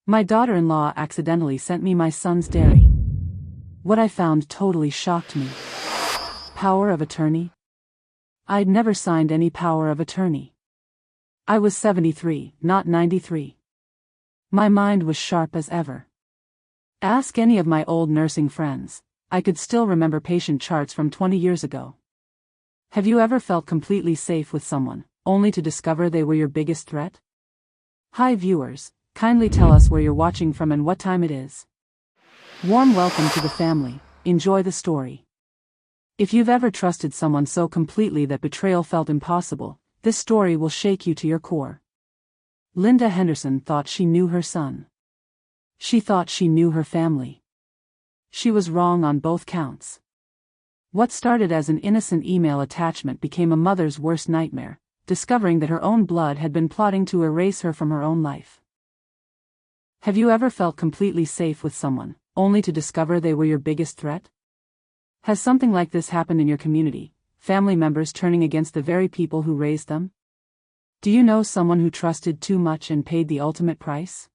My daughter-in-law accidentally sent me my son's diary. What I found totally shocked me. Power of attorney? I'd never signed any power of attorney. I was 73, not 93. My mind was sharp as ever. Ask any of my old nursing friends. I could still remember patient charts from 20 years ago. Have you ever felt completely safe with someone, only to discover they were your biggest threat? Hi viewers, kindly tell us where you're watching from and what time it is. Warm welcome to the family, enjoy the story. If you've ever trusted someone so completely that betrayal felt impossible, this story will shake you to your core. Linda Henderson thought she knew her son. She thought she knew her family. She was wrong on both counts. What started as an innocent email attachment became a mother's worst nightmare, discovering that her own blood had been plotting to erase her from her own life. Have you ever felt completely safe with someone, only to discover they were your biggest threat? Has something like this happened in your community, family members turning against the very people who raised them? Do you know someone who trusted too much and paid the ultimate price?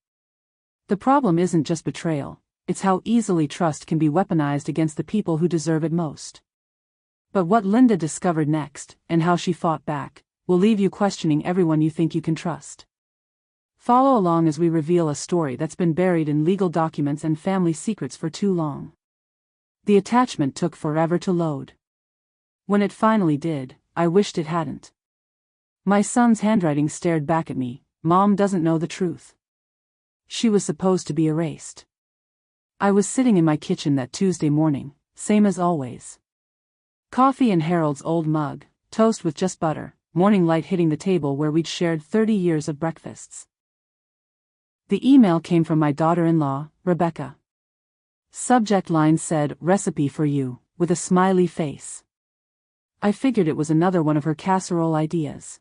The problem isn't just betrayal, it's how easily trust can be weaponized against the people who deserve it most. But what Linda discovered next, and how she fought back, will leave you questioning everyone you think you can trust. Follow along as we reveal a story that's been buried in legal documents and family secrets for too long. The attachment took forever to load. When it finally did, I wished it hadn't. My son's handwriting stared back at me. Mom doesn't know the truth. She was supposed to be erased. I was sitting in my kitchen that Tuesday morning, same as always. Coffee in Harold's old mug, toast with just butter, morning light hitting the table where we'd shared 30 years of breakfasts. The email came from my daughter-in-law, Rebecca. Subject line said, "Recipe for you," with a smiley face. I figured it was another one of her casserole ideas.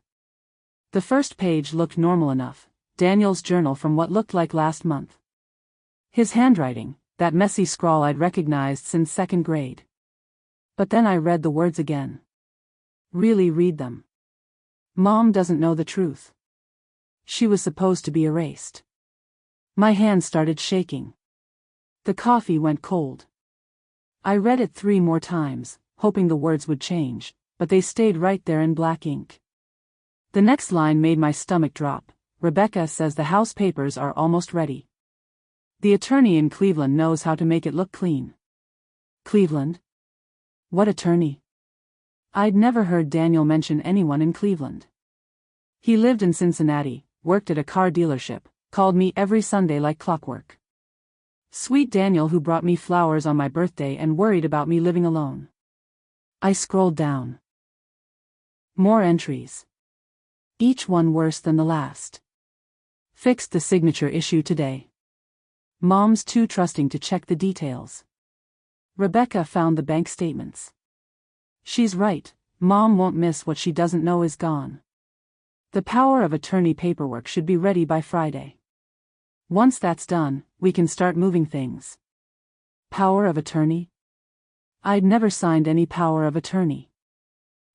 The first page looked normal enough, Daniel's journal from what looked like last month. His handwriting, that messy scrawl I'd recognized since second grade. But then I read the words again. Really read them. Mom doesn't know the truth. She was supposed to be erased. My hand started shaking. The coffee went cold. I read it 3 more times, hoping the words would change, but they stayed right there in black ink. The next line made my stomach drop. Rebecca says the house papers are almost ready. The attorney in Cleveland knows how to make it look clean. Cleveland? What attorney? I'd never heard Daniel mention anyone in Cleveland. He lived in Cincinnati, worked at a car dealership, called me every Sunday like clockwork. Sweet Daniel who brought me flowers on my birthday and worried about me living alone. I scrolled down. More entries. Each one worse than the last. Fixed the signature issue today. Mom's too trusting to check the details. Rebecca found the bank statements. She's right, Mom won't miss what she doesn't know is gone. The power of attorney paperwork should be ready by Friday. Once that's done, we can start moving things. Power of attorney? I'd never signed any power of attorney.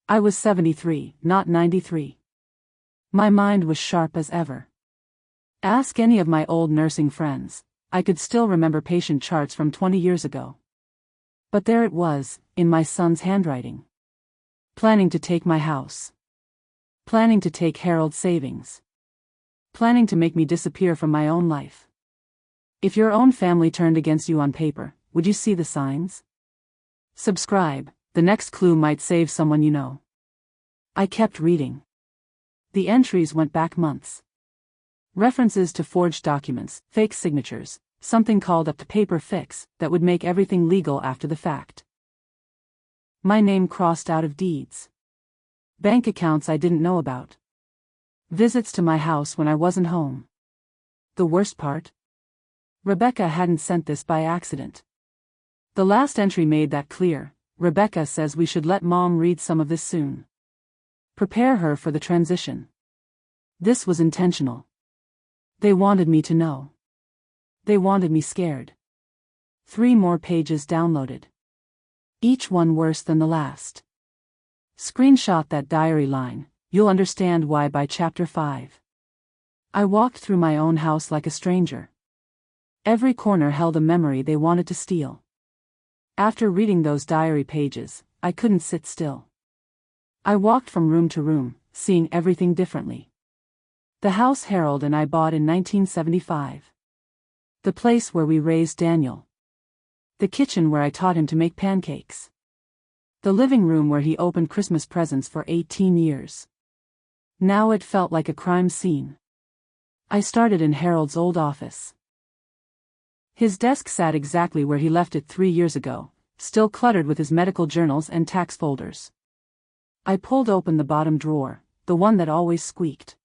I was 73, not 93. My mind was sharp as ever. Ask any of my old nursing friends. I could still remember patient charts from 20 years ago. But there it was, in my son's handwriting. Planning to take my house. Planning to take Harold's savings. Planning to make me disappear from my own life. If your own family turned against you on paper, would you see the signs? Subscribe, the next clue might save someone you know. I kept reading. The entries went back months. References to forged documents, fake signatures, something called up to paper fix that would make everything legal after the fact. My name crossed out of deeds. Bank accounts I didn't know about. Visits to my house when I wasn't home. The worst part? Rebecca hadn't sent this by accident. The last entry made that clear. Rebecca says we should let Mom read some of this soon. Prepare her for the transition. This was intentional. They wanted me to know. They wanted me scared. 3 more pages downloaded. Each one worse than the last. Screenshot that diary line, you'll understand why by chapter 5. I walked through my own house like a stranger. Every corner held a memory they wanted to steal. After reading those diary pages, I couldn't sit still. I walked from room to room, seeing everything differently. The house Harold and I bought in 1975. The place where we raised Daniel. The kitchen where I taught him to make pancakes. The living room where he opened Christmas presents for 18 years. Now it felt like a crime scene. I started in Harold's old office. His desk sat exactly where he left it 3 years ago, still cluttered with his medical journals and tax folders. I pulled open the bottom drawer, the one that always squeaked.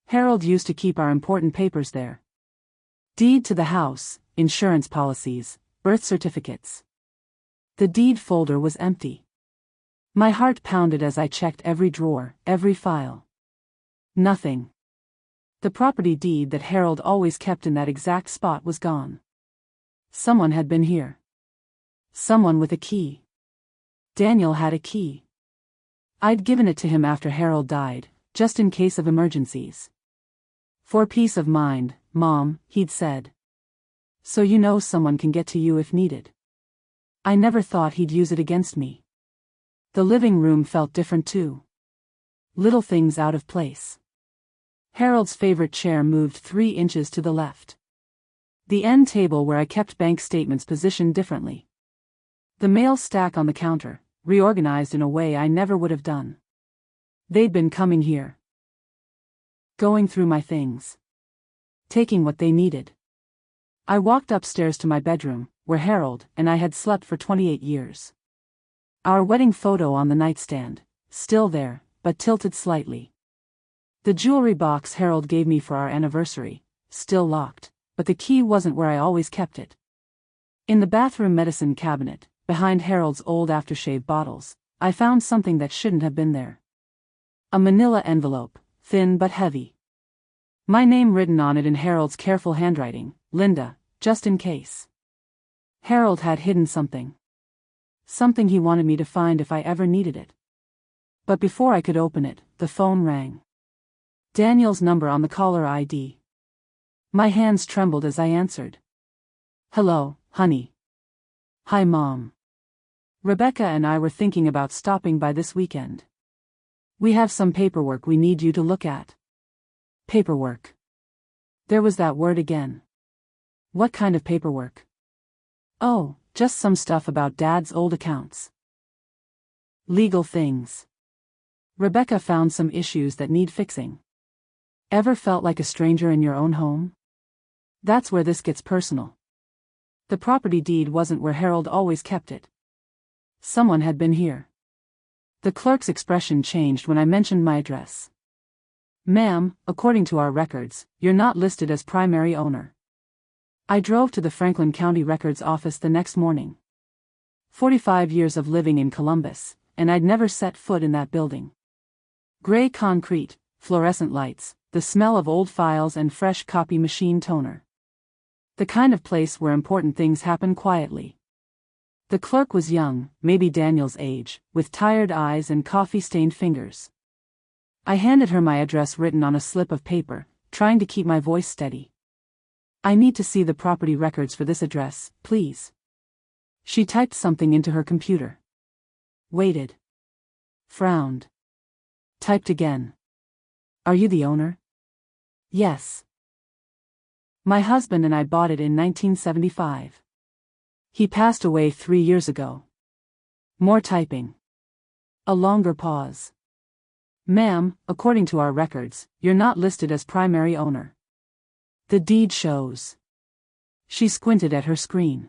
Harold used to keep our important papers there. Deed to the house, insurance policies, birth certificates. The deed folder was empty. My heart pounded as I checked every drawer, every file. Nothing. The property deed that Harold always kept in that exact spot was gone. Someone had been here. Someone with a key. Daniel had a key. I'd given it to him after Harold died, just in case of emergencies. For peace of mind, Mom, he'd said. So you know someone can get to you if needed. I never thought he'd use it against me. The living room felt different too. Little things out of place. Harold's favorite chair moved 3 inches to the left. The end table where I kept bank statements positioned differently. The mail stack on the counter, reorganized in a way I never would have done. They'd been coming here. Going through my things. Taking what they needed. I walked upstairs to my bedroom, where Harold and I had slept for 28 years. Our wedding photo on the nightstand, still there, but tilted slightly. The jewelry box Harold gave me for our anniversary, still locked, but the key wasn't where I always kept it. In the bathroom medicine cabinet, behind Harold's old aftershave bottles, I found something that shouldn't have been there. A manila envelope, thin but heavy. My name written on it in Harold's careful handwriting, Linda, just in case. Harold had hidden something. Something he wanted me to find if I ever needed it. But before I could open it, the phone rang. Daniel's number on the caller ID. My hands trembled as I answered. Hello, honey. Hi, Mom. Rebecca and I were thinking about stopping by this weekend. We have some paperwork we need you to look at. Paperwork. There was that word again. What kind of paperwork? Oh, just some stuff about Dad's old accounts. Legal things. Rebecca found some issues that need fixing. Ever felt like a stranger in your own home? That's where this gets personal. The property deed wasn't where Harold always kept it. Someone had been here. The clerk's expression changed when I mentioned my address. Ma'am, according to our records, you're not listed as primary owner. I drove to the Franklin County Records office the next morning. 45 years of living in Columbus, and I'd never set foot in that building. Gray concrete, fluorescent lights, the smell of old files and fresh copy machine toner. The kind of place where important things happen quietly. The clerk was young, maybe Daniel's age, with tired eyes and coffee-stained fingers. I handed her my address written on a slip of paper, trying to keep my voice steady. I need to see the property records for this address, please. She typed something into her computer. Waited. Frowned. Typed again. Are you the owner? Yes. My husband and I bought it in 1975. He passed away 3 years ago. More typing. A longer pause. Ma'am, according to our records, you're not listed as primary owner. The deed shows. She squinted at her screen.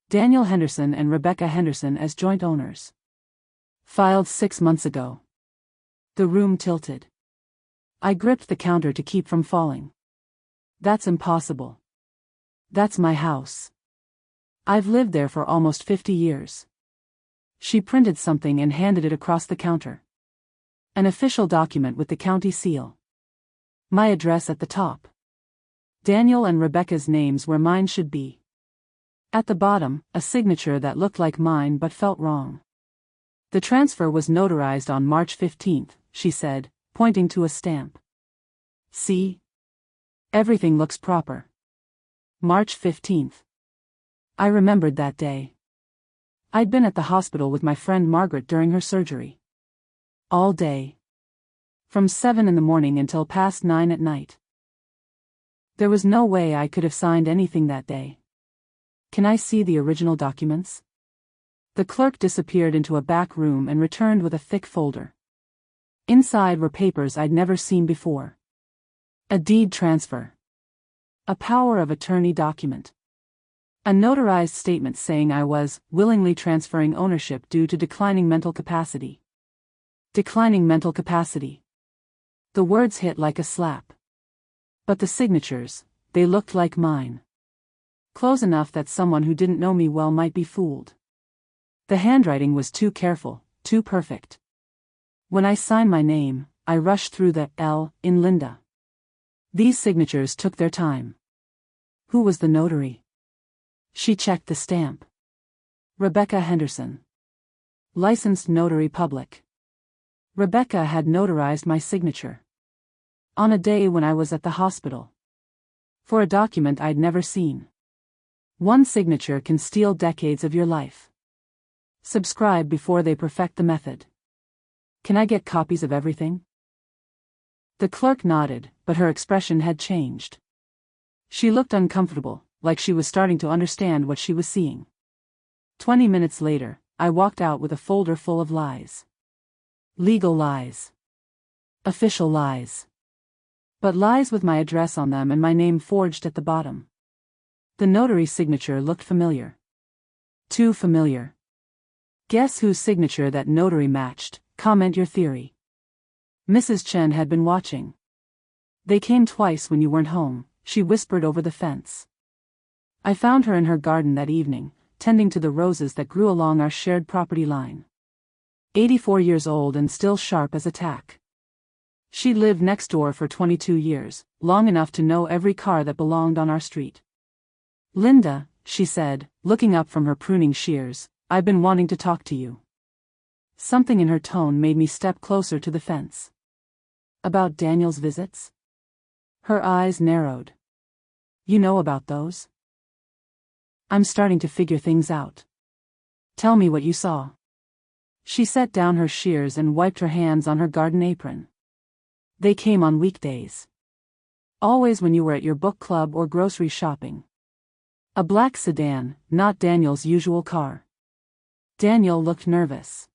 Daniel Henderson and Rebecca Henderson as joint owners. Filed 6 months ago. The room tilted. I gripped the counter to keep from falling. That's impossible. That's my house. I've lived there for almost 50 years. She printed something and handed it across the counter. An official document with the county seal. My address at the top. Daniel and Rebecca's names where mine should be. At the bottom, a signature that looked like mine but felt wrong. The transfer was notarized on March 15th, she said, pointing to a stamp. See? Everything looks proper. March 15th. I remembered that day. I'd been at the hospital with my friend Margaret during her surgery. All day. From 7 in the morning until past 9 at night. There was no way I could have signed anything that day. Can I see the original documents? The clerk disappeared into a back room and returned with a thick folder. Inside were papers I'd never seen before. A deed transfer. A power of attorney document. A notarized statement saying I was willingly transferring ownership due to declining mental capacity. Declining mental capacity. The words hit like a slap. But the signatures, they looked like mine. Close enough that someone who didn't know me well might be fooled. The handwriting was too careful, too perfect. When I signed my name, I rushed through the L in Linda. These signatures took their time. Who was the notary? She checked the stamp. Rebecca Henderson. Licensed notary public. Rebecca had notarized my signature. On a day when I was at the hospital. For a document I'd never seen. One signature can steal decades of your life. Subscribe before they perfect the method. Can I get copies of everything? The clerk nodded, but her expression had changed. She looked uncomfortable, like she was starting to understand what she was seeing. 20 minutes later, I walked out with a folder full of lies. Legal lies. Official lies. But lies with my address on them and my name forged at the bottom. The notary's signature looked familiar. Too familiar. Guess whose signature that notary matched? Comment your theory. Mrs. Chen had been watching. They came twice when you weren't home, she whispered over the fence. I found her in her garden that evening, tending to the roses that grew along our shared property line. 84 years old and still sharp as a tack. She'd lived next door for 22 years, long enough to know every car that belonged on our street. Linda, she said, looking up from her pruning shears, I've been wanting to talk to you. Something in her tone made me step closer to the fence. About Daniel's visits? Her eyes narrowed. You know about those? I'm starting to figure things out. Tell me what you saw. She set down her shears and wiped her hands on her garden apron. They came on weekdays. Always when you were at your book club or grocery shopping. A black sedan, not Daniel's usual car. Daniel looked nervous.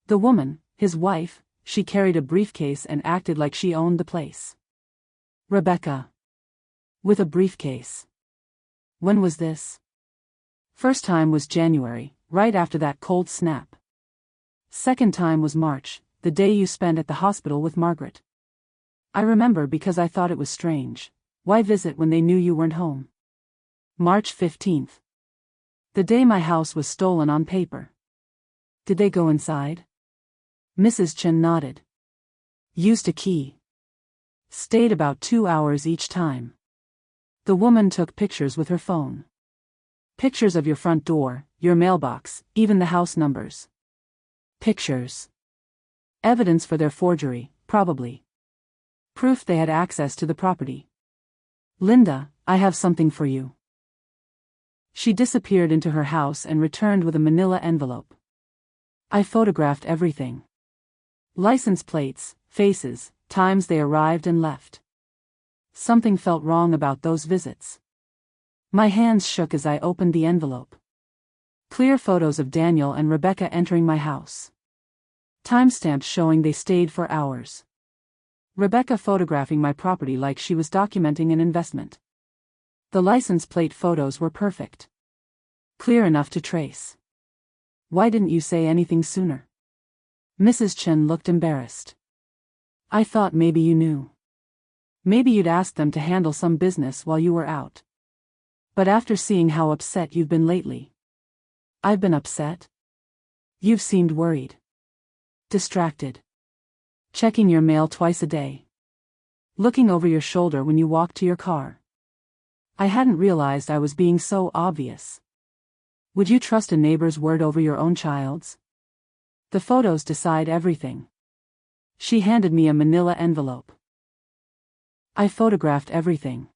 The woman, his wife, she carried a briefcase and acted like she owned the place. Rebecca. With a briefcase. When was this? First time was January, right after that cold snap. Second time was March, the day you spent at the hospital with Margaret. I remember because I thought it was strange. Why visit when they knew you weren't home? March 15th. The day my house was stolen on paper. Did they go inside? Mrs. Chen nodded. Used a key. Stayed about 2 hours each time. The woman took pictures with her phone. Pictures of your front door, your mailbox, even the house numbers. Pictures. Evidence for their forgery, probably. Proof they had access to the property. Linda, I have something for you. She disappeared into her house and returned with a manila envelope. I photographed everything. License plates, faces, times they arrived and left. Something felt wrong about those visits. My hands shook as I opened the envelope. Clear photos of Daniel and Rebecca entering my house. Timestamps showing they stayed for hours. Rebecca photographing my property like she was documenting an investment. The license plate photos were perfect. Clear enough to trace. Why didn't you say anything sooner? Mrs. Chen looked embarrassed. I thought maybe you knew. Maybe you'd ask them to handle some business while you were out. But after seeing how upset you've been lately. I've been upset? You've seemed worried. Distracted. Checking your mail twice a day. Looking over your shoulder when you walk to your car. I hadn't realized I was being so obvious. Would you trust a neighbor's word over your own child's? The photos decide everything. She handed me a manila envelope. I photographed everything.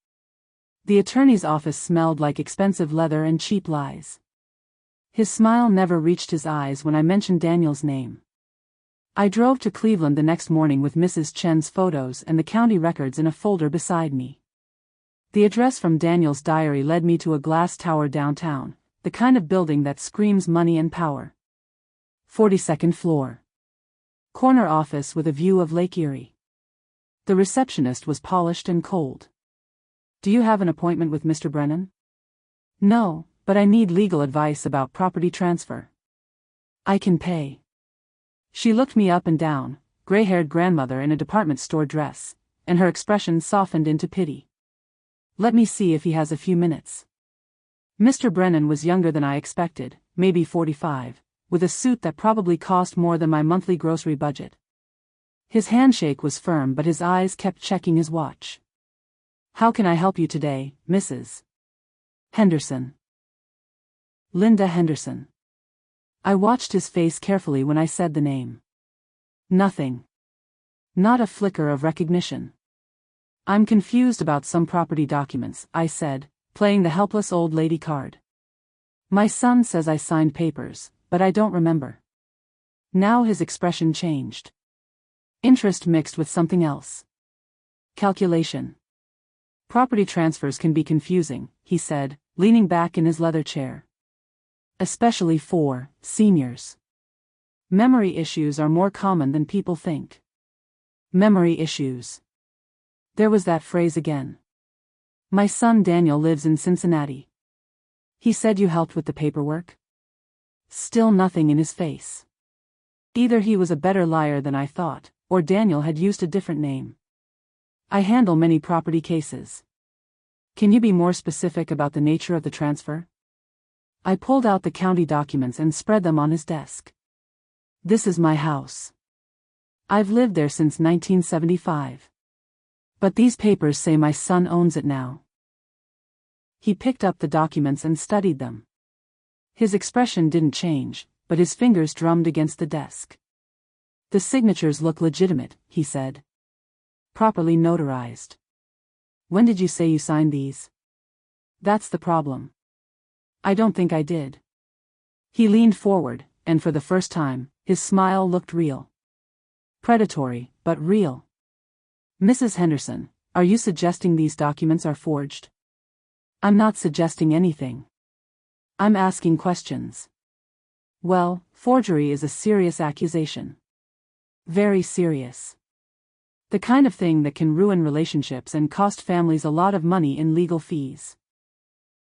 The attorney's office smelled like expensive leather and cheap lies. His smile never reached his eyes when I mentioned Daniel's name. I drove to Cleveland the next morning with Mrs. Chen's photos and the county records in a folder beside me. The address from Daniel's diary led me to a glass tower downtown, the kind of building that screams money and power. 42nd floor. Corner office with a view of Lake Erie. The receptionist was polished and cold. "Do you have an appointment with Mr. Brennan?" "No, but I need legal advice about property transfer." "I can pay." She looked me up and down, gray-haired grandmother in a department store dress, and her expression softened into pity. "Let me see if he has a few minutes." Mr. Brennan was younger than I expected, maybe 45, with a suit that probably cost more than my monthly grocery budget. His handshake was firm, but his eyes kept checking his watch. "How can I help you today, Mrs. Henderson?" "Linda Henderson." I watched his face carefully when I said the name. Nothing. Not a flicker of recognition. "I'm confused about some property documents," I said, playing the helpless old lady card. "My son says I signed papers, but I don't remember." Now his expression changed. Interest mixed with something else. Calculation. "Property transfers can be confusing," he said, leaning back in his leather chair. "Especially for seniors. Memory issues are more common than people think." Memory issues. There was that phrase again. "My son Daniel lives in Cincinnati." "He said you helped with the paperwork?" Still nothing in his face. Either he was a better liar than I thought, or Daniel had used a different name. "I handle many property cases." "Can you be more specific about the nature of the transfer?" I pulled out the county documents and spread them on his desk. "This is my house. I've lived there since 1975. But these papers say my son owns it now." He picked up the documents and studied them. His expression didn't change, but his fingers drummed against the desk. "The signatures look legitimate," he said. "Properly notarized." "When did you say you signed these?" "That's the problem. I don't think I did." He leaned forward, and for the first time, his smile looked real. Predatory, but real. "Mrs. Henderson, are you suggesting these documents are forged?" "I'm not suggesting anything. I'm asking questions." "Well, forgery is a serious accusation. Very serious. The kind of thing that can ruin relationships and cost families a lot of money in legal fees."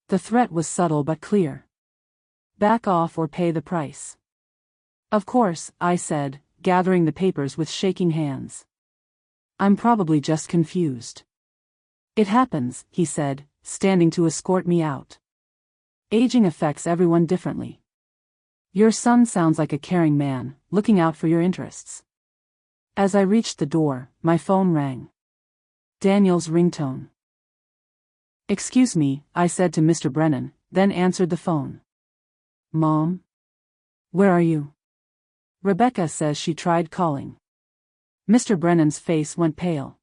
The threat was subtle but clear. "Back off or pay the price." "Of course," I said, gathering the papers with shaking hands. "I'm probably just confused." "It happens," he said, standing to escort me out. "Aging affects everyone differently. Your son sounds like a caring man, looking out for your interests." As I reached the door, my phone rang. Daniel's ringtone. "Excuse me," I said to Mr. Brennan, then answered the phone. "Mom? Where are you?" "Rebecca says she tried calling." Mr. Brennan's face went pale.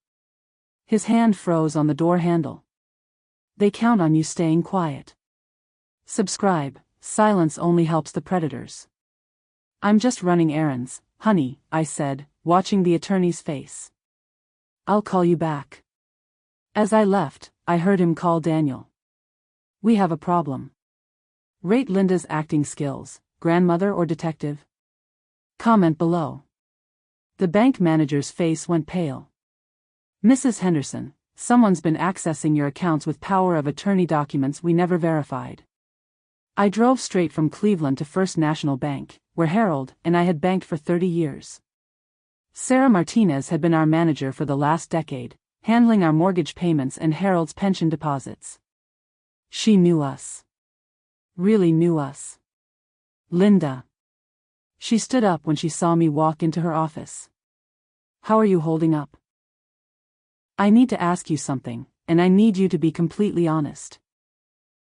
His hand froze on the door handle. "They count on you staying quiet. Subscribe, silence only helps the predators." "I'm just running errands, honey," I said, watching the attorney's face. "I'll call you back." As I left, I heard him call Daniel. "We have a problem. Rate Linda's acting skills, grandmother or detective? Comment below." The bank manager's face went pale. "Mrs. Henderson, someone's been accessing your accounts with power of attorney documents we never verified." I drove straight from Cleveland to First National Bank, where Harold and I had banked for 30 years. Sarah Martinez had been our manager for the last decade, handling our mortgage payments and Harold's pension deposits. She knew us. Really knew us. "Linda." She stood up when she saw me walk into her office. "How are you holding up?" "I need to ask you something, and I need you to be completely honest."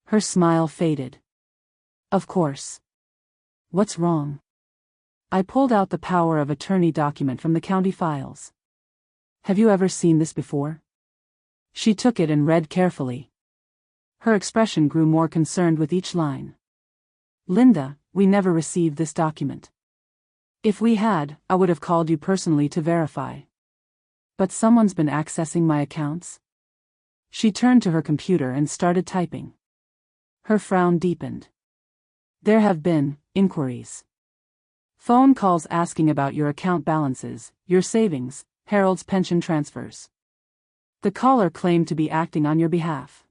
Her smile faded. "Of course. What's wrong?" I pulled out the power of attorney document from the county files. "Have you ever seen this before?" She took it and read carefully. Her expression grew more concerned with each line. Linda, we never received this document. If we had, I would have called you personally to verify. But someone's been accessing my accounts? She turned to her computer and started typing. Her frown deepened. There have been inquiries. Phone calls asking about your account balances, your savings, Harold's pension transfers. The caller claimed to be acting on your behalf.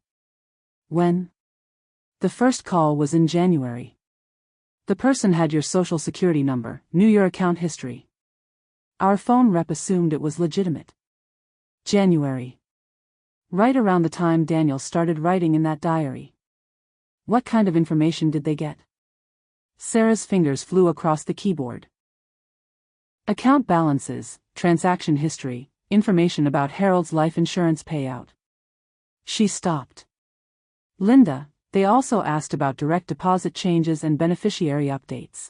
When? The first call was in January. The person had your social security number, knew your account history. Our phone rep assumed it was legitimate. January. Right around the time Daniel started writing in that diary. What kind of information did they get? Sarah's fingers flew across the keyboard. Account balances, transaction history, information about Harold's life insurance payout. She stopped. Linda, they also asked about direct deposit changes and beneficiary updates.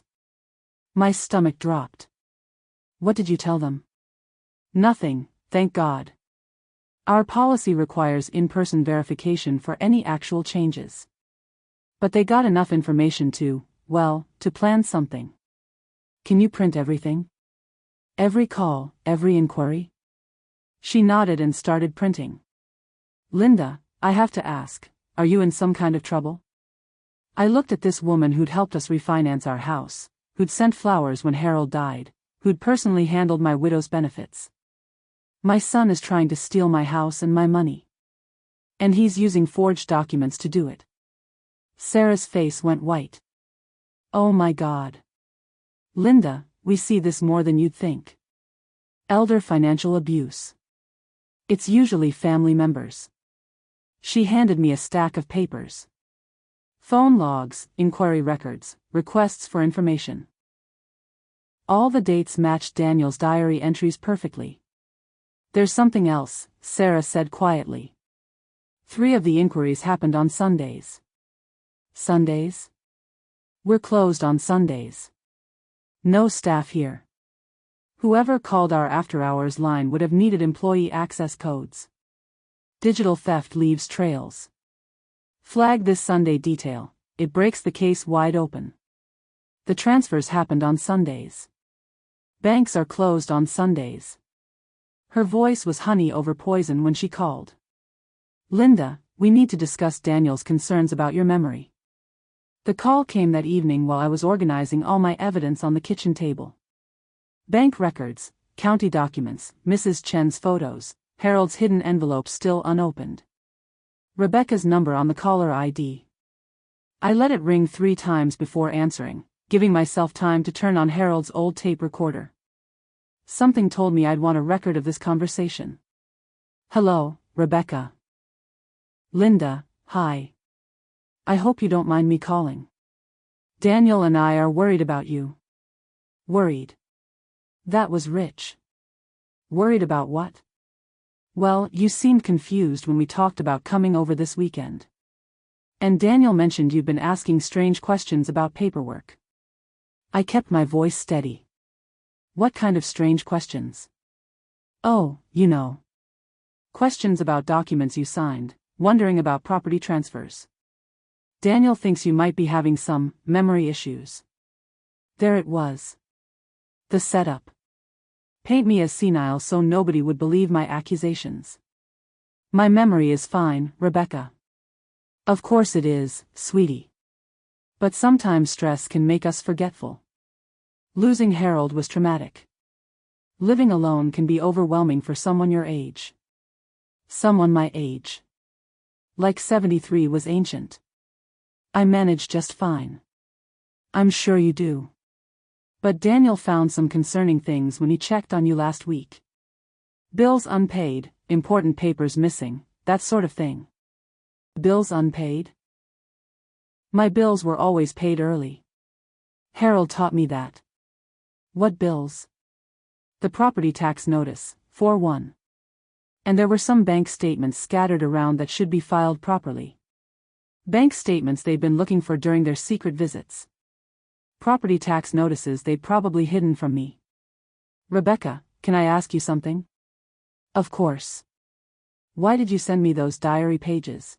My stomach dropped. What did you tell them? Nothing, thank God. Our policy requires in-person verification for any actual changes. But they got enough information to plan something. Can you print everything? Every call, every inquiry? She nodded and started printing. Linda, I have to ask, are you in some kind of trouble? I looked at this woman who'd helped us refinance our house, who'd sent flowers when Harold died, who'd personally handled my widow's benefits. My son is trying to steal my house and my money. And he's using forged documents to do it. Sarah's face went white. Oh my God. Linda, we see this more than you'd think. Elder financial abuse. It's usually family members. She handed me a stack of papers. Phone logs, inquiry records, requests for information. All the dates matched Daniel's diary entries perfectly. There's something else, Sarah said quietly. 3 of the inquiries happened on Sundays. Sundays? We're closed on Sundays. No staff here. Whoever called our after-hours line would have needed employee access codes. Digital theft leaves trails. Flag this Sunday detail, it breaks the case wide open. The transfers happened on Sundays. Banks are closed on Sundays. Her voice was honey over poison when she called. Linda, we need to discuss Daniel's concerns about your memory. The call came that evening while I was organizing all my evidence on the kitchen table. Bank records, county documents, Mrs. Chen's photos, Harold's hidden envelope still unopened. Rebecca's number on the caller ID. I let it ring 3 times before answering, giving myself time to turn on Harold's old tape recorder. Something told me I'd want a record of this conversation. Hello, Rebecca. Linda, hi. I hope you don't mind me calling. Daniel and I are worried about you. Worried. That was rich. Worried about what? Well, you seemed confused when we talked about coming over this weekend. And Daniel mentioned you'd been asking strange questions about paperwork. I kept my voice steady. What kind of strange questions? Oh, you know. Questions about documents you signed, wondering about property transfers. Daniel thinks you might be having some memory issues. There it was. The setup. Paint me as senile so nobody would believe my accusations. My memory is fine, Rebecca. Of course it is, sweetie. But sometimes stress can make us forgetful. Losing Harold was traumatic. Living alone can be overwhelming for someone your age. Someone my age. Like 73 was ancient. I manage just fine. I'm sure you do. But Daniel found some concerning things when he checked on you last week. Bills unpaid, important papers missing, that sort of thing. Bills unpaid? My bills were always paid early. Harold taught me that. What bills? The property tax notice, 4-1. And there were some bank statements scattered around that should be filed properly. Bank statements they'd been looking for during their secret visits. Property tax notices they'd probably hidden from me. Rebecca, can I ask you something? Of course. Why did you send me those diary pages?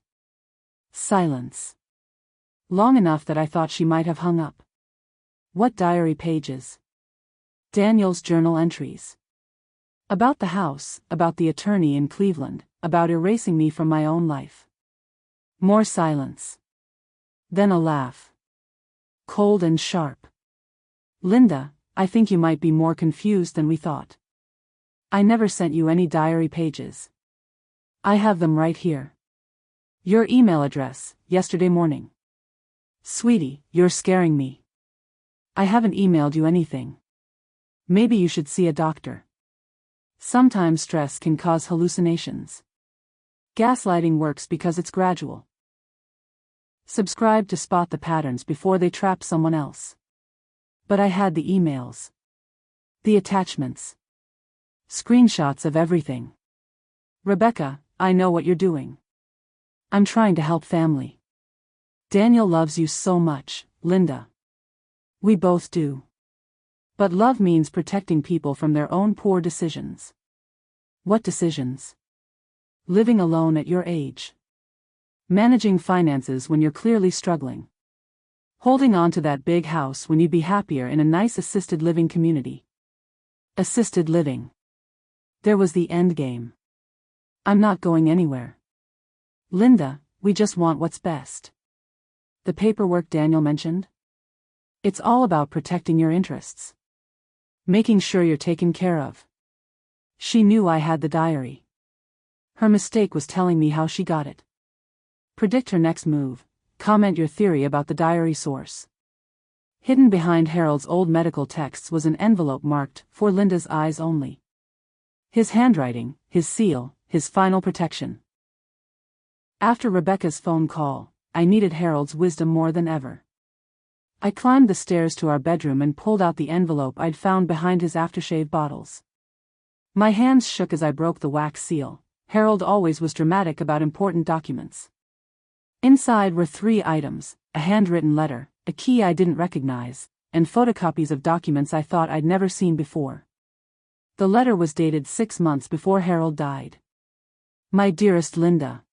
Silence. Long enough that I thought she might have hung up. What diary pages? Daniel's journal entries. About the house, about the attorney in Cleveland, about erasing me from my own life. More silence. Then a laugh. Cold and sharp. Linda, I think you might be more confused than we thought. I never sent you any diary pages. I have them right here. Your email address, yesterday morning. Sweetie, you're scaring me. I haven't emailed you anything. Maybe you should see a doctor. Sometimes stress can cause hallucinations. Gaslighting works because it's gradual. Subscribe to spot the patterns before they trap someone else. But I had the emails. The attachments. Screenshots of everything. Rebecca, I know what you're doing. I'm trying to help family. Daniel loves you so much, Linda. We both do. But love means protecting people from their own poor decisions. What decisions? Living alone at your age. Managing finances when you're clearly struggling. Holding on to that big house when you'd be happier in a nice assisted living community. Assisted living. There was the end game. I'm not going anywhere. Linda, we just want what's best. The paperwork Daniel mentioned? It's all about protecting your interests. Making sure you're taken care of. She knew I had the diary. Her mistake was telling me how she got it. Predict her next move. Comment your theory about the diary source. Hidden behind Harold's old medical texts was an envelope marked, "For Linda's eyes only." His handwriting, his seal, his final protection. After Rebecca's phone call, I needed Harold's wisdom more than ever. I climbed the stairs to our bedroom and pulled out the envelope I'd found behind his aftershave bottles. My hands shook as I broke the wax seal. Harold always was dramatic about important documents. Inside were 3 items: a handwritten letter, a key I didn't recognize, and photocopies of documents I thought I'd never seen before. The letter was dated 6 months before Harold died. My dearest Linda.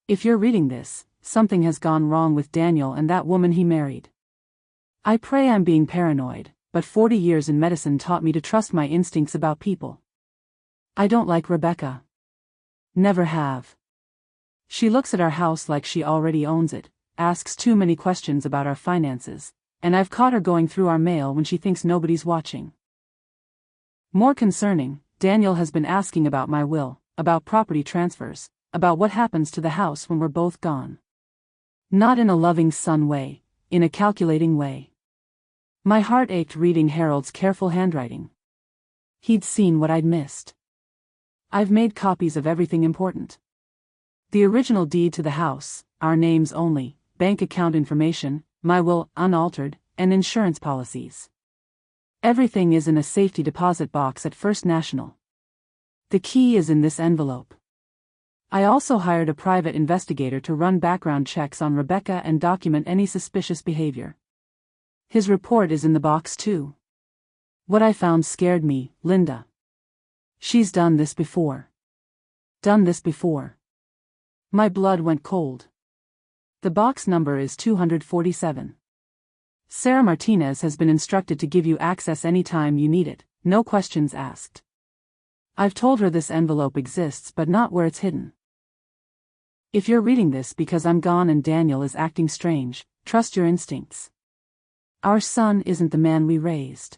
If you're reading this, something has gone wrong with Daniel and that woman he married. I pray I'm being paranoid, but 40 years in medicine taught me to trust my instincts about people. I don't like Rebecca. Never have. She looks at our house like she already owns it, asks too many questions about our finances, and I've caught her going through our mail when she thinks nobody's watching. More concerning, Daniel has been asking about my will, about property transfers, about what happens to the house when we're both gone. Not in a loving son way, in a calculating way. My heart ached reading Harold's careful handwriting. He'd seen what I'd missed. I've made copies of everything important. The original deed to the house, our names only, bank account information, my will, unaltered, and insurance policies. Everything is in a safety deposit box at First National. The key is in this envelope. I also hired a private investigator to run background checks on Rebecca and document any suspicious behavior. His report is in the box too. What I found scared me, Linda. She's done this before. Done this before. My blood went cold. The box number is 247. Sarah Martinez has been instructed to give you access anytime you need it, no questions asked. I've told her this envelope exists but not where it's hidden. If you're reading this because I'm gone and Daniel is acting strange, trust your instincts. Our son isn't the man we raised.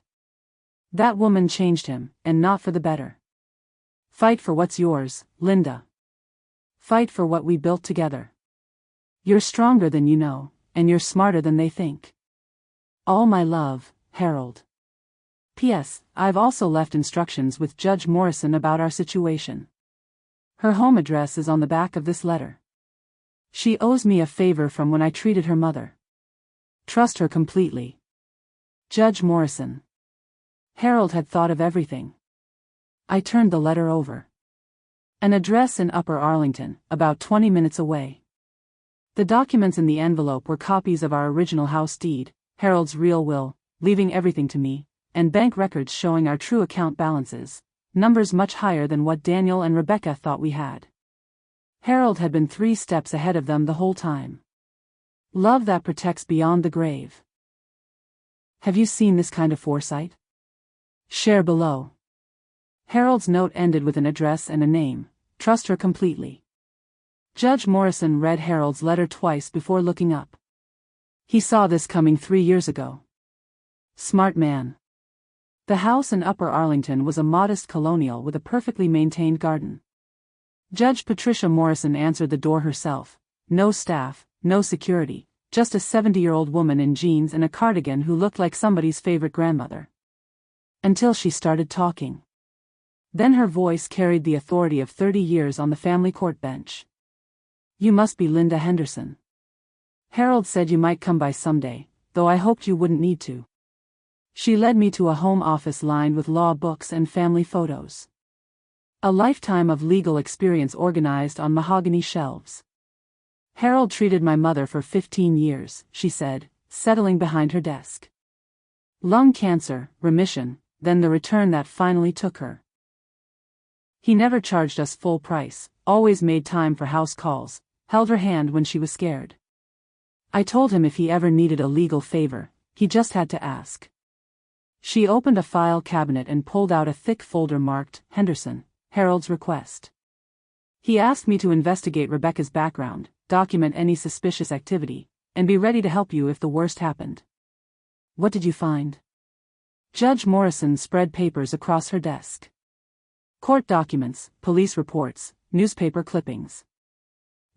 That woman changed him, and not for the better. Fight for what's yours, Linda. Fight for what we built together. You're stronger than you know, and you're smarter than they think. All my love, Harold. P.S. I've also left instructions with Judge Morrison about our situation. Her home address is on the back of this letter. She owes me a favor from when I treated her mother. Trust her completely. Judge Morrison. Harold had thought of everything. I turned the letter over. An address in Upper Arlington, about 20 minutes away. The documents in the envelope were copies of our original house deed, Harold's real will, leaving everything to me, and bank records showing our true account balances, numbers much higher than what Daniel and Rebecca thought we had. Harold had been 3 steps ahead of them the whole time. Love that protects beyond the grave. Have you seen this kind of foresight? Share below. Harold's note ended with an address and a name. Trust her completely. Judge Morrison read Harold's letter twice before looking up. He saw this coming 3 years ago. Smart man. The house in Upper Arlington was a modest colonial with a perfectly maintained garden. Judge Patricia Morrison answered the door herself. No staff, no security, just a 70-year-old woman in jeans and a cardigan who looked like somebody's favorite grandmother. Until she started talking. Then her voice carried the authority of 30 years on the family court bench. You must be Linda Henderson. Harold said you might come by someday, though I hoped you wouldn't need to. She led me to a home office lined with law books and family photos. A lifetime of legal experience organized on mahogany shelves. Harold treated my mother for 15 years, she said, settling behind her desk. Lung cancer, remission, then the return that finally took her. He never charged us full price, always made time for house calls, held her hand when she was scared. I told him if he ever needed a legal favor, he just had to ask. She opened a file cabinet and pulled out a thick folder marked, Henderson, Harold's request. He asked me to investigate Rebecca's background, document any suspicious activity, and be ready to help you if the worst happened. What did you find? Judge Morrison spread papers across her desk. Court documents, police reports, newspaper clippings.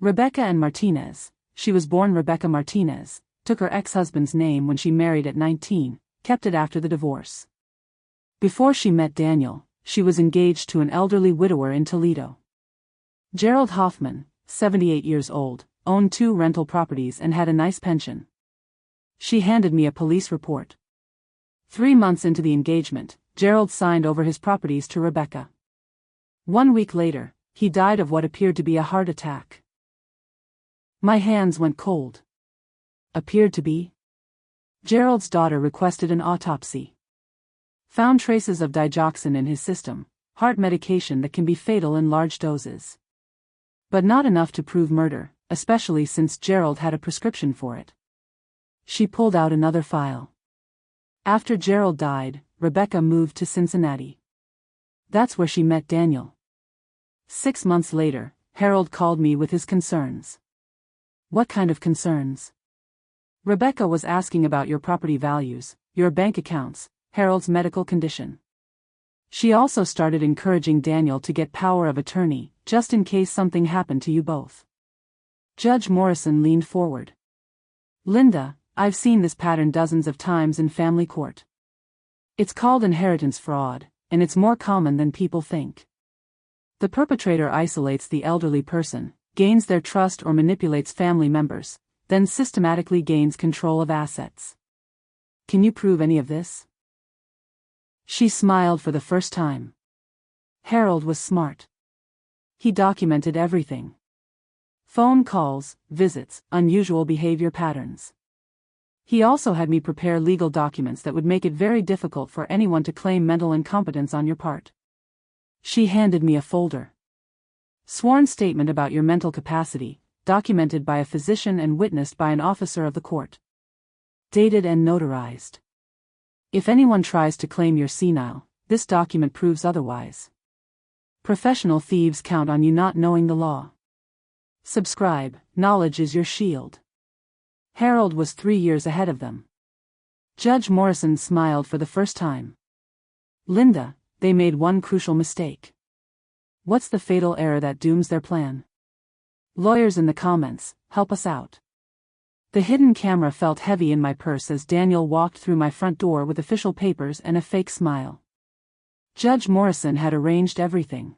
Rebecca and Martinez, she was born Rebecca Martinez, took her ex-husband's name when she married at 19, kept it after the divorce. Before she met Daniel, she was engaged to an elderly widower in Toledo. Gerald Hoffman, 78 years old, owned 2 rental properties and had a nice pension. She handed me a police report. 3 months into the engagement, Gerald signed over his properties to Rebecca. 1 week later, he died of what appeared to be a heart attack. My hands went cold. Appeared to be? Gerald's daughter requested an autopsy. Found traces of digoxin in his system, heart medication that can be fatal in large doses. But not enough to prove murder, especially since Gerald had a prescription for it. She pulled out another file. After Gerald died, Rebecca moved to Cincinnati. That's where she met Daniel. 6 months later, Harold called me with his concerns. What kind of concerns? Rebecca was asking about your property values, your bank accounts, Harold's medical condition. She also started encouraging Daniel to get power of attorney, just in case something happened to you both. Judge Morrison leaned forward. Linda, I've seen this pattern dozens of times in family court. It's called inheritance fraud, and it's more common than people think. The perpetrator isolates the elderly person, gains their trust or manipulates family members, then systematically gains control of assets. Can you prove any of this? She smiled for the first time. Harold was smart. He documented everything. Phone calls, visits, unusual behavior patterns. He also had me prepare legal documents that would make it very difficult for anyone to claim mental incompetence on your part. She handed me a folder. Sworn statement about your mental capacity, documented by a physician and witnessed by an officer of the court. Dated and notarized. If anyone tries to claim you're senile, this document proves otherwise. Professional thieves count on you not knowing the law. Subscribe, knowledge is your shield. Harold was 3 years ahead of them. Judge Morrison smiled for the first time. Linda, they made one crucial mistake. What's the fatal error that dooms their plan? Lawyers in the comments, help us out. The hidden camera felt heavy in my purse as Daniel walked through my front door with official papers and a fake smile. Judge Morrison had arranged everything.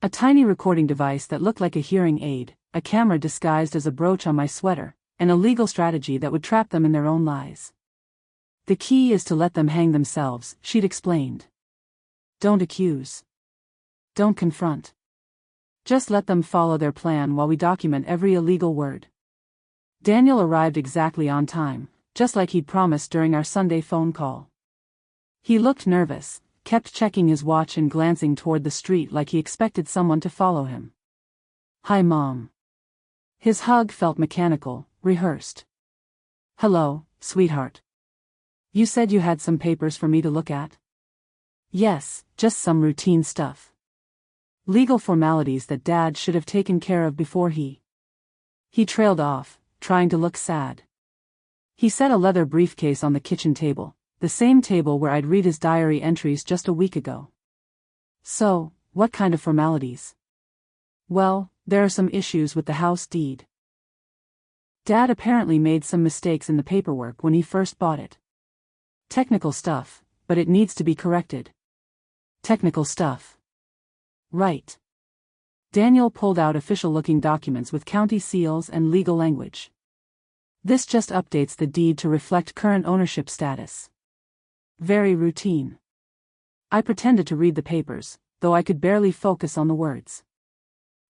A tiny recording device that looked like a hearing aid, a camera disguised as a brooch on my sweater, and a legal strategy that would trap them in their own lies. The key is to let them hang themselves, she'd explained. Don't accuse. Don't confront. Just let them follow their plan while we document every illegal word. Daniel arrived exactly on time, just like he'd promised during our Sunday phone call. He looked nervous, kept checking his watch and glancing toward the street like he expected someone to follow him. Hi, Mom. His hug felt mechanical, rehearsed. Hello, sweetheart. You said you had some papers for me to look at? Yes, just some routine stuff. Legal formalities that Dad should have taken care of before he trailed off, trying to look sad. He set a leather briefcase on the kitchen table, the same table where I'd read his diary entries just a week ago. So, what kind of formalities? Well, there are some issues with the house deed. Dad apparently made some mistakes in the paperwork when he first bought it. Technical stuff, but it needs to be corrected. Technical stuff. Right. Daniel pulled out official-looking documents with county seals and legal language. This just updates the deed to reflect current ownership status. Very routine. I pretended to read the papers, though I could barely focus on the words.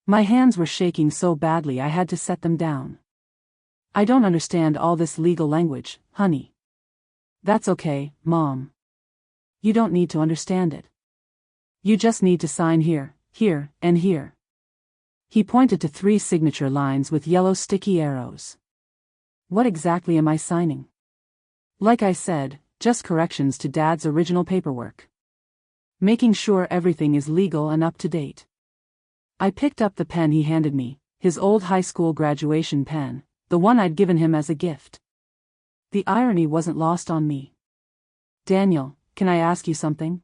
My hands were shaking so badly I had to set them down. I don't understand all this legal language, honey. That's okay, Mom. You don't need to understand it. You just need to sign here, here, and here. He pointed to 3 signature lines with yellow sticky arrows. What exactly am I signing? Like I said, just corrections to Dad's original paperwork. Making sure everything is legal and up to date. I picked up the pen he handed me, his old high school graduation pen, the one I'd given him as a gift. The irony wasn't lost on me. Daniel, can I ask you something?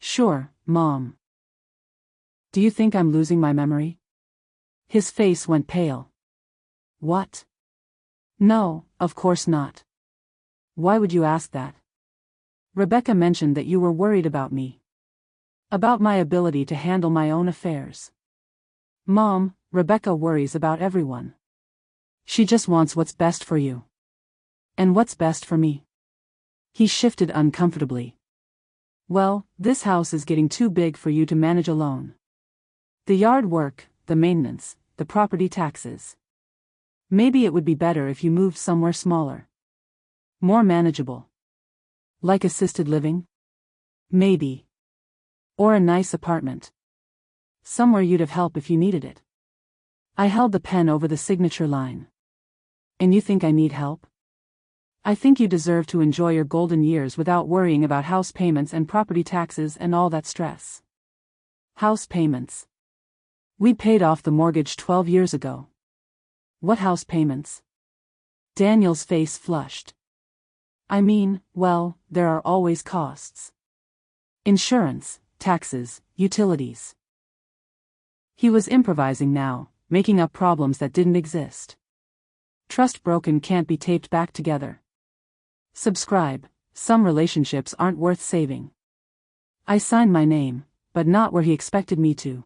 Sure, Mom. Do you think I'm losing my memory? His face went pale. What? No, of course not. Why would you ask that? Rebecca mentioned that you were worried about me. About my ability to handle my own affairs. Mom, Rebecca worries about everyone. She just wants what's best for you. And what's best for me? He shifted uncomfortably. Well, this house is getting too big for you to manage alone. The yard work, the maintenance, the property taxes. Maybe it would be better if you moved somewhere smaller. More manageable. Like assisted living? Maybe. Or a nice apartment. Somewhere you'd have help if you needed it. I held the pen over the signature line. And you think I need help? I think you deserve to enjoy your golden years without worrying about house payments and property taxes and all that stress. House payments. We paid off the mortgage 12 years ago. What house payments? Daniel's face flushed. I mean, well, there are always costs. Insurance, taxes, utilities. He was improvising now, making up problems that didn't exist. Trust broken can't be taped back together. Subscribe, some relationships aren't worth saving. I signed my name, but not where he expected me to.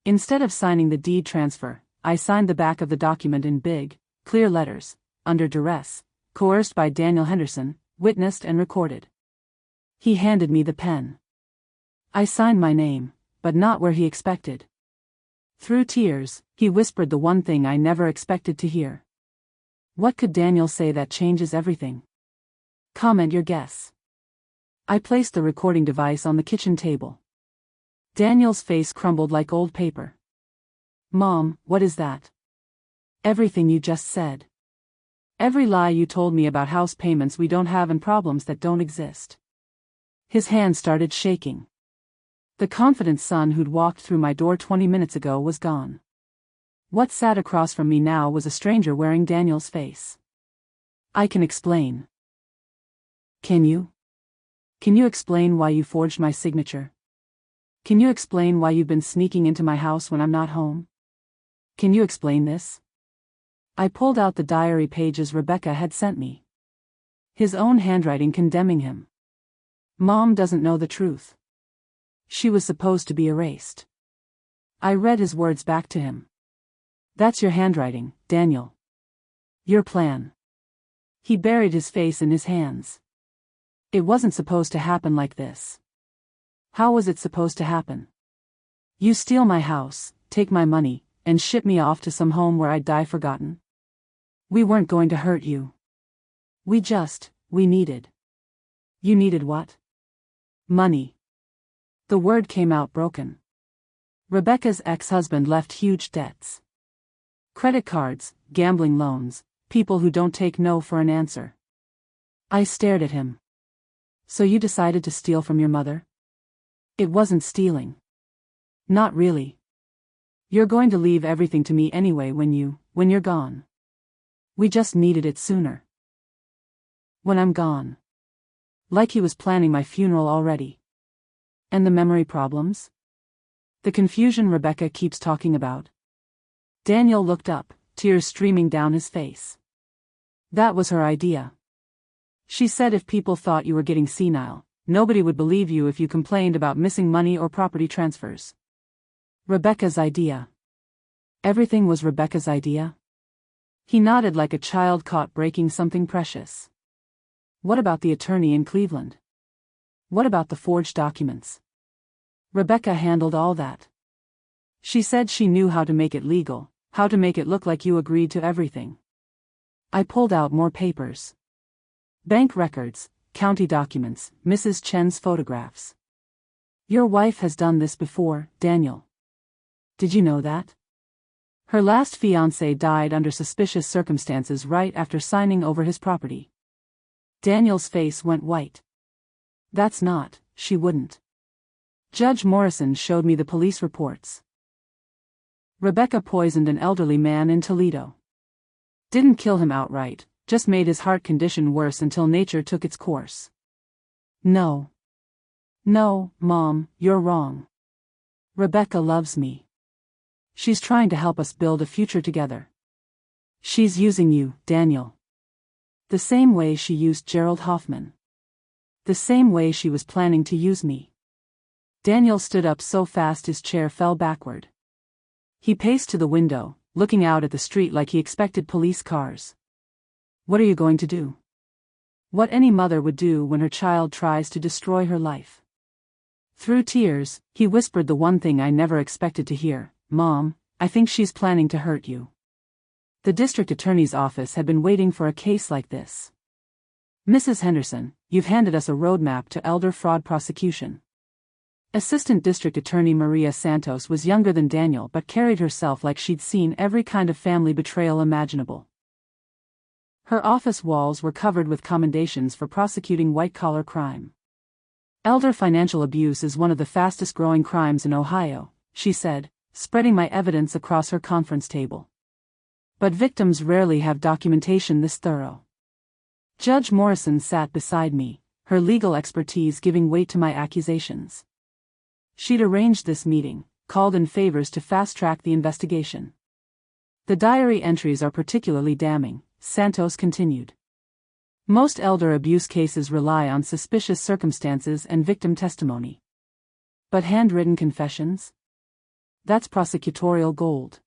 Instead of signing the deed transfer, I signed the back of the document in big, clear letters, under duress, coerced by Daniel Henderson, witnessed and recorded. He handed me the pen. I signed my name, but not where he expected. Through tears, he whispered the one thing I never expected to hear. What could Daniel say that changes everything? Comment your guess. I placed the recording device on the kitchen table. Daniel's face crumbled like old paper. Mom, what is that? Everything you just said. Every lie you told me about house payments we don't have and problems that don't exist. His hand started shaking. The confident son who'd walked through my door 20 minutes ago was gone. What sat across from me now was a stranger wearing Daniel's face. I can explain. Can you? Can you explain why you forged my signature? Can you explain why you've been sneaking into my house when I'm not home? Can you explain this? I pulled out the diary pages Rebecca had sent me. His own handwriting condemning him. Mom doesn't know the truth. She was supposed to be erased. I read his words back to him. That's your handwriting, Daniel. Your plan. He buried his face in his hands. It wasn't supposed to happen like this. How was it supposed to happen? You steal my house, take my money, and ship me off to some home where I'd die forgotten? We weren't going to hurt you. We needed. You needed what? Money. The word came out broken. Rebecca's ex-husband left huge debts. Credit cards, gambling loans, people who don't take no for an answer. I stared at him. So you decided to steal from your mother? It wasn't stealing. Not really. You're going to leave everything to me anyway when you're gone. We just needed it sooner. When I'm gone. Like he was planning my funeral already. And the memory problems? The confusion Rebecca keeps talking about. Daniel looked up, tears streaming down his face. That was her idea. She said if people thought you were getting senile, nobody would believe you if you complained about missing money or property transfers. Rebecca's idea. Everything was Rebecca's idea? He nodded like a child caught breaking something precious. What about the attorney in Cleveland? What about the forged documents? Rebecca handled all that. She said she knew how to make it legal, how to make it look like you agreed to everything. I pulled out more papers. Bank records, county documents, Mrs. Chen's photographs. Your wife has done this before, Daniel. Did you know that? Her last fiancé died under suspicious circumstances right after signing over his property. Daniel's face went white. That's not, she wouldn't. Judge Morrison showed me the police reports. Rebecca poisoned an elderly man in Toledo. Didn't kill him outright, just made his heart condition worse until nature took its course. No. No, Mom, you're wrong. Rebecca loves me. She's trying to help us build a future together. She's using you, Daniel. The same way she used Gerald Hoffman. The same way she was planning to use me. Daniel stood up so fast his chair fell backward. He paced to the window, looking out at the street like he expected police cars. What are you going to do? What any mother would do when her child tries to destroy her life. Through tears, he whispered the one thing I never expected to hear, Mom, I think she's planning to hurt you. The district attorney's office had been waiting for a case like this. Mrs. Henderson, you've handed us a roadmap to elder fraud prosecution. Assistant District Attorney Maria Santos was younger than Daniel but carried herself like she'd seen every kind of family betrayal imaginable. Her office walls were covered with commendations for prosecuting white-collar crime. Elder financial abuse is one of the fastest-growing crimes in Ohio, she said, spreading my evidence across her conference table. But victims rarely have documentation this thorough. Judge Morrison sat beside me, her legal expertise giving weight to my accusations. She'd arranged this meeting, called in favors to fast-track the investigation. The diary entries are particularly damning, Santos continued. Most elder abuse cases rely on suspicious circumstances and victim testimony. But handwritten confessions? That's prosecutorial gold.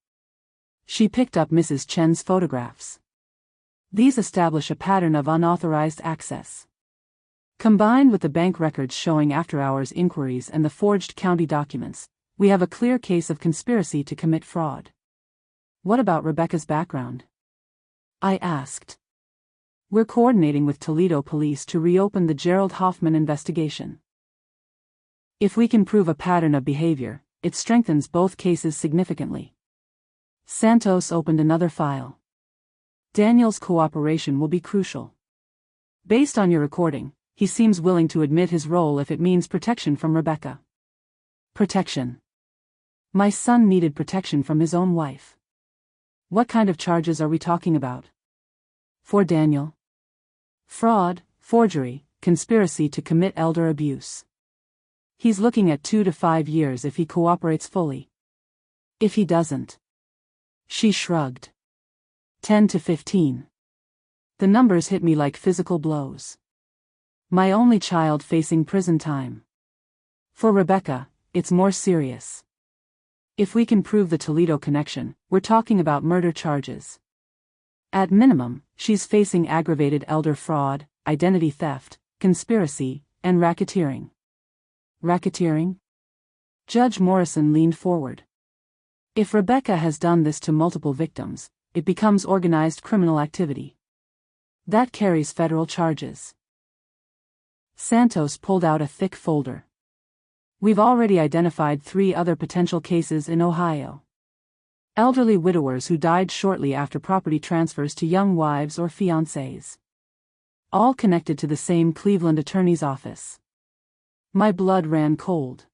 She picked up Mrs. Chen's photographs. These establish a pattern of unauthorized access. Combined with the bank records showing after-hours inquiries and the forged county documents, we have a clear case of conspiracy to commit fraud. What about Rebecca's background? I asked. We're coordinating with Toledo police to reopen the Gerald Hoffman investigation. If we can prove a pattern of behavior, it strengthens both cases significantly. Santos opened another file. Daniel's cooperation will be crucial. Based on your recording, he seems willing to admit his role if it means protection from Rebecca. Protection. My son needed protection from his own wife. What kind of charges are we talking about? For Daniel? Fraud, forgery, conspiracy to commit elder abuse. He's looking at 2 to 5 years if he cooperates fully. If he doesn't. She shrugged. 10 to 15. The numbers hit me like physical blows. My only child facing prison time. For Rebecca, it's more serious. If we can prove the Toledo connection, we're talking about murder charges. At minimum, she's facing aggravated elder fraud, identity theft, conspiracy, and racketeering. Racketeering? Judge Morrison leaned forward. If Rebecca has done this to multiple victims, it becomes organized criminal activity. That carries federal charges. Santos pulled out a thick folder. We've already identified 3 other potential cases in Ohio. Elderly widowers who died shortly after property transfers to young wives or fiancés. All connected to the same Cleveland attorney's office. My blood ran cold.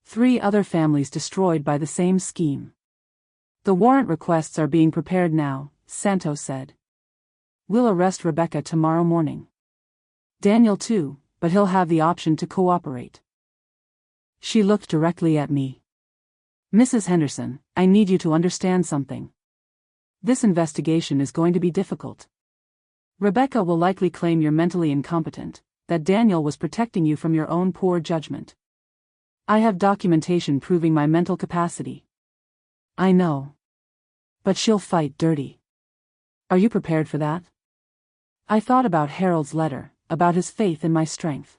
3 other families destroyed by the same scheme. The warrant requests are being prepared now, Santos said. We'll arrest Rebecca tomorrow morning. Daniel too, but he'll have the option to cooperate. She looked directly at me. Mrs. Henderson, I need you to understand something. This investigation is going to be difficult. Rebecca will likely claim you're mentally incompetent, that Daniel was protecting you from your own poor judgment. I have documentation proving my mental capacity. I know. But she'll fight dirty. Are you prepared for that? I thought about Harold's letter, about his faith in my strength.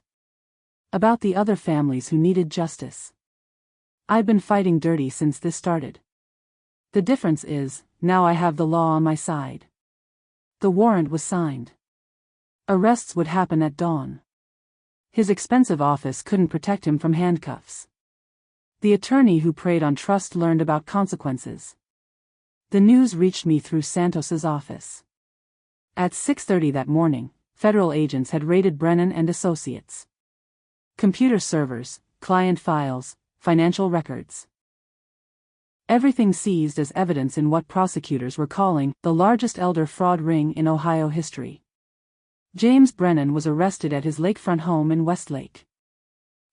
About the other families who needed justice. I've been fighting dirty since this started. The difference is, now I have the law on my side. The warrant was signed. Arrests would happen at dawn. His expensive office couldn't protect him from handcuffs. The attorney who preyed on trust learned about consequences. The news reached me through Santos's office. At 6:30 that morning, federal agents had raided Brennan and Associates. Computer servers, client files, financial records. Everything seized as evidence in what prosecutors were calling the largest elder fraud ring in Ohio history. James Brennan was arrested at his lakefront home in Westlake.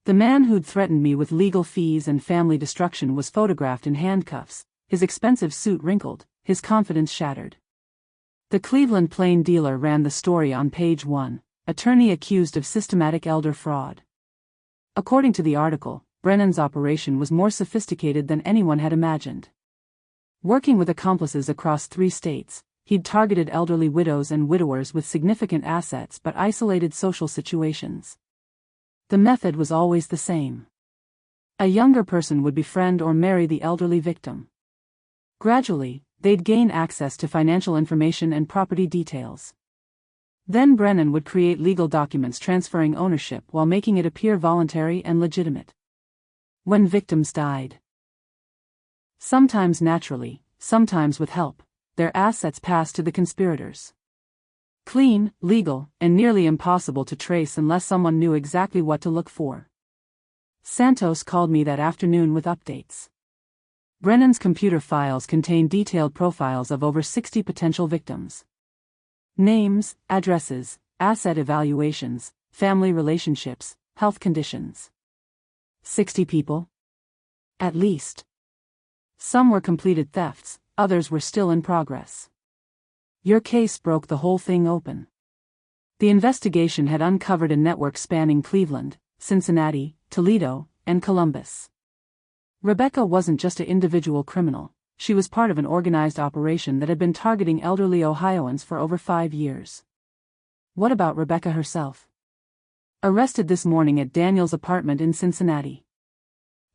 The man who'd threatened me with legal fees and family destruction was photographed in handcuffs, his expensive suit wrinkled, his confidence shattered. The Cleveland Plain Dealer ran the story on page 1, attorney accused of systematic elder fraud. According to the article, Brennan's operation was more sophisticated than anyone had imagined. Working with accomplices across 3 states, he'd targeted elderly widows and widowers with significant assets but isolated social situations. The method was always the same. A younger person would befriend or marry the elderly victim. Gradually, they'd gain access to financial information and property details. Then Brennan would create legal documents transferring ownership while making it appear voluntary and legitimate. When victims died, sometimes naturally, sometimes with help, their assets passed to the conspirators. Clean, legal, and nearly impossible to trace unless someone knew exactly what to look for. Santos called me that afternoon with updates. Brennan's computer files contained detailed profiles of over 60 potential victims. Names, addresses, asset evaluations, family relationships, health conditions. 60 people? At least. Some were completed thefts, others were still in progress. Your case broke the whole thing open. The investigation had uncovered a network spanning Cleveland, Cincinnati, Toledo, and Columbus. Rebecca wasn't just an individual criminal, she was part of an organized operation that had been targeting elderly Ohioans for over 5 years. What about Rebecca herself? Arrested this morning at Daniel's apartment in Cincinnati.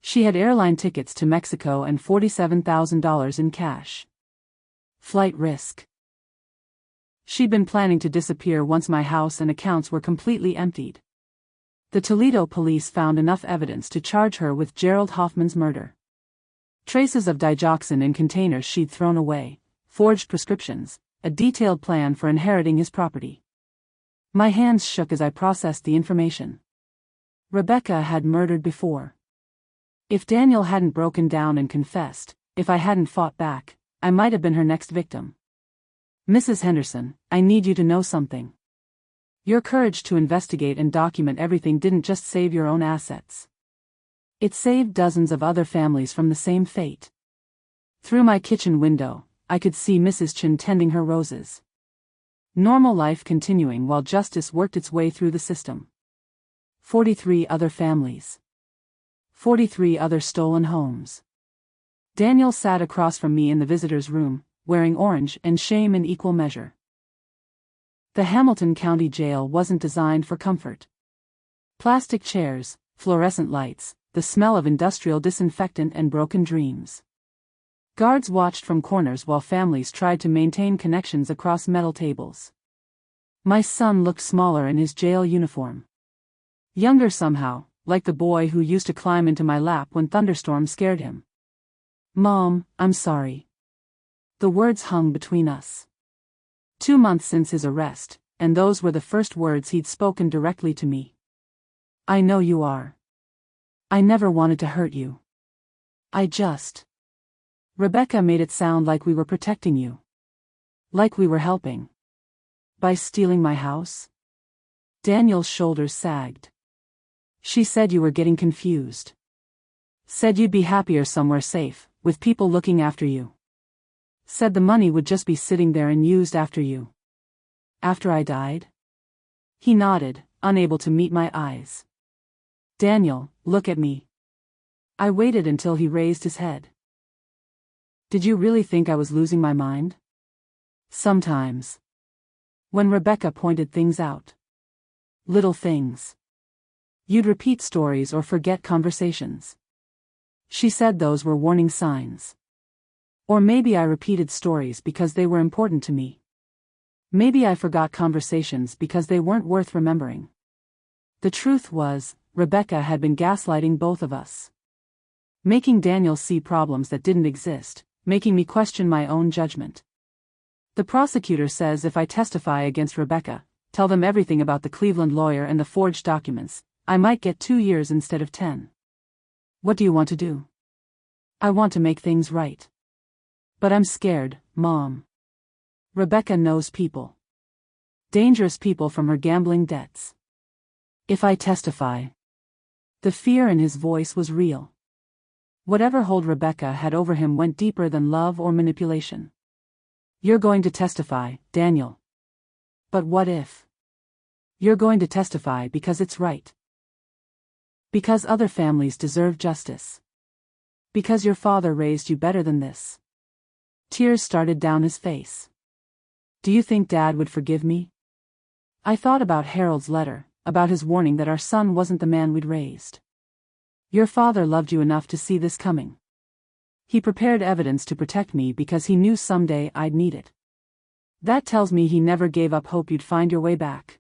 She had airline tickets to Mexico and $47,000 in cash. Flight risk. She'd been planning to disappear once my house and accounts were completely emptied. The Toledo police found enough evidence to charge her with Gerald Hoffman's murder. Traces of digoxin in containers she'd thrown away, forged prescriptions, a detailed plan for inheriting his property. My hands shook as I processed the information. Rebecca had murdered before. If Daniel hadn't broken down and confessed, if I hadn't fought back, I might have been her next victim. Mrs. Henderson, I need you to know something. Your courage to investigate and document everything didn't just save your own assets. It saved dozens of other families from the same fate. Through my kitchen window, I could see Mrs. Chin tending her roses. Normal life continuing while justice worked its way through the system. 43 other families. 43 other stolen homes. Daniel sat across from me in the visitor's room, wearing orange and shame in equal measure. The Hamilton County Jail wasn't designed for comfort. Plastic chairs, fluorescent lights, the smell of industrial disinfectant and broken dreams. Guards watched from corners while families tried to maintain connections across metal tables. My son looked smaller in his jail uniform. Younger somehow, like the boy who used to climb into my lap when thunderstorms scared him. "Mom, I'm sorry." The words hung between us. 2 months since his arrest, and those were the first words he'd spoken directly to me. "I know you are. I never wanted to hurt you. I just..." Rebecca made it sound like we were protecting you. Like we were helping. By stealing my house? Daniel's shoulders sagged. "She said you were getting confused. Said you'd be happier somewhere safe, with people looking after you. Said the money would just be sitting there and used after you. After I died?" He nodded, unable to meet my eyes. "Daniel, look at me." I waited until he raised his head. "Did you really think I was losing my mind?" "Sometimes." When Rebecca pointed things out. Little things. You'd repeat stories or forget conversations. She said those were warning signs. Or maybe I repeated stories because they were important to me. Maybe I forgot conversations because they weren't worth remembering. The truth was, Rebecca had been gaslighting both of us. Making Daniel see problems that didn't exist, making me question my own judgment. The prosecutor says if I testify against Rebecca, tell them everything about the Cleveland lawyer and the forged documents, I might get 2 years instead of 10. What do you want to do? I want to make things right. But I'm scared, Mom. Rebecca knows people. Dangerous people from her gambling debts. If I testify. The fear in his voice was real. Whatever hold Rebecca had over him went deeper than love or manipulation. You're going to testify, Daniel. But what if? You're going to testify because it's right. Because other families deserve justice. Because your father raised you better than this. Tears started down his face. Do you think Dad would forgive me? I thought about Harold's letter, about his warning that our son wasn't the man we'd raised. Your father loved you enough to see this coming. He prepared evidence to protect me because he knew someday I'd need it. That tells me he never gave up hope you'd find your way back.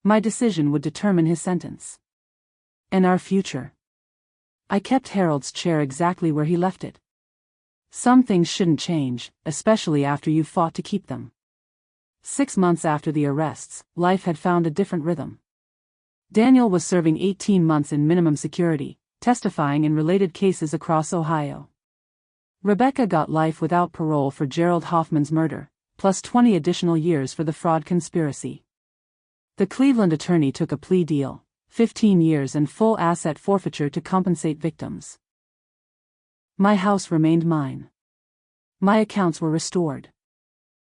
My decision would determine his sentence. And our future. I kept Harold's chair exactly where he left it. Some things shouldn't change, especially after you've fought to keep them. 6 months after the arrests, life had found a different rhythm. Daniel was serving 18 months in minimum security, testifying in related cases across Ohio. Rebecca got life without parole for Gerald Hoffman's murder, plus 20 additional years for the fraud conspiracy. The Cleveland attorney took a plea deal, 15 years and full asset forfeiture to compensate victims. My house remained mine. My accounts were restored.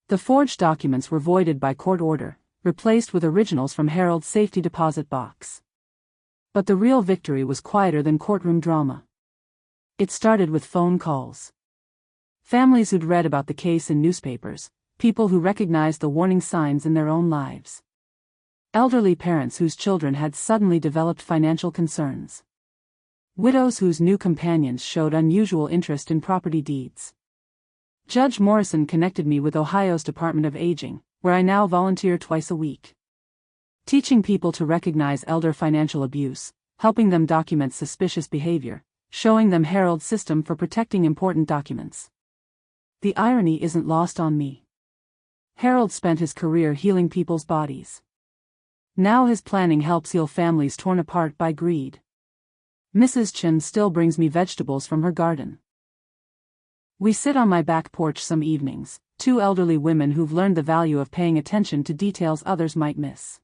The forged documents were voided by court order, replaced with originals from Harold's safety deposit box. But the real victory was quieter than courtroom drama. It started with phone calls. Families who'd read about the case in newspapers, people who recognized the warning signs in their own lives. Elderly parents whose children had suddenly developed financial concerns. Widows whose new companions showed unusual interest in property deeds. Judge Morrison connected me with Ohio's Department of Aging, where I now volunteer twice a week. Teaching people to recognize elder financial abuse, helping them document suspicious behavior, showing them Harold's system for protecting important documents. The irony isn't lost on me. Harold spent his career healing people's bodies. Now his planning helps heal families torn apart by greed. Mrs. Chen still brings me vegetables from her garden. We sit on my back porch some evenings, 2 elderly women who've learned the value of paying attention to details others might miss.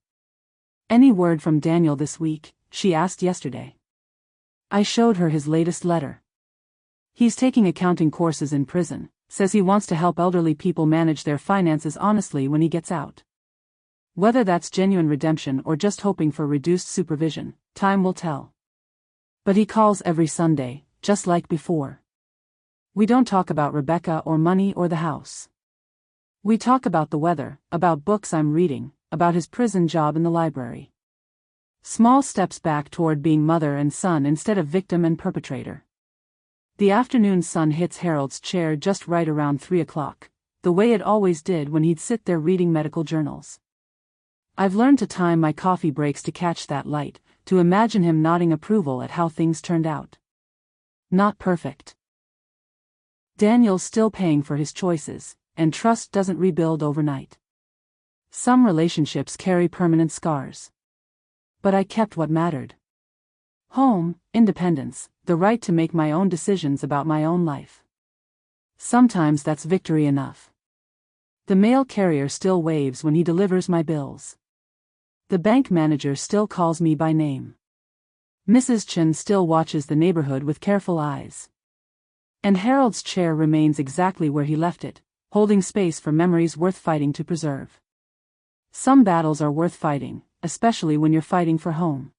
Any word from Daniel this week? She asked yesterday. I showed her his latest letter. He's taking accounting courses in prison, says he wants to help elderly people manage their finances honestly when he gets out. Whether that's genuine redemption or just hoping for reduced supervision, time will tell. But he calls every Sunday, just like before. We don't talk about Rebecca or money or the house. We talk about the weather, about books I'm reading, about his prison job in the library. Small steps back toward being mother and son instead of victim and perpetrator. The afternoon sun hits Harold's chair just right around 3 o'clock, the way it always did when he'd sit there reading medical journals. I've learned to time my coffee breaks to catch that light, to imagine him nodding approval at how things turned out. Not perfect. Daniel's still paying for his choices, and trust doesn't rebuild overnight. Some relationships carry permanent scars. But I kept what mattered. Home, independence, the right to make my own decisions about my own life. Sometimes that's victory enough. The mail carrier still waves when he delivers my bills. The bank manager still calls me by name. Mrs. Chen still watches the neighborhood with careful eyes. And Harold's chair remains exactly where he left it, holding space for memories worth fighting to preserve. Some battles are worth fighting, especially when you're fighting for home.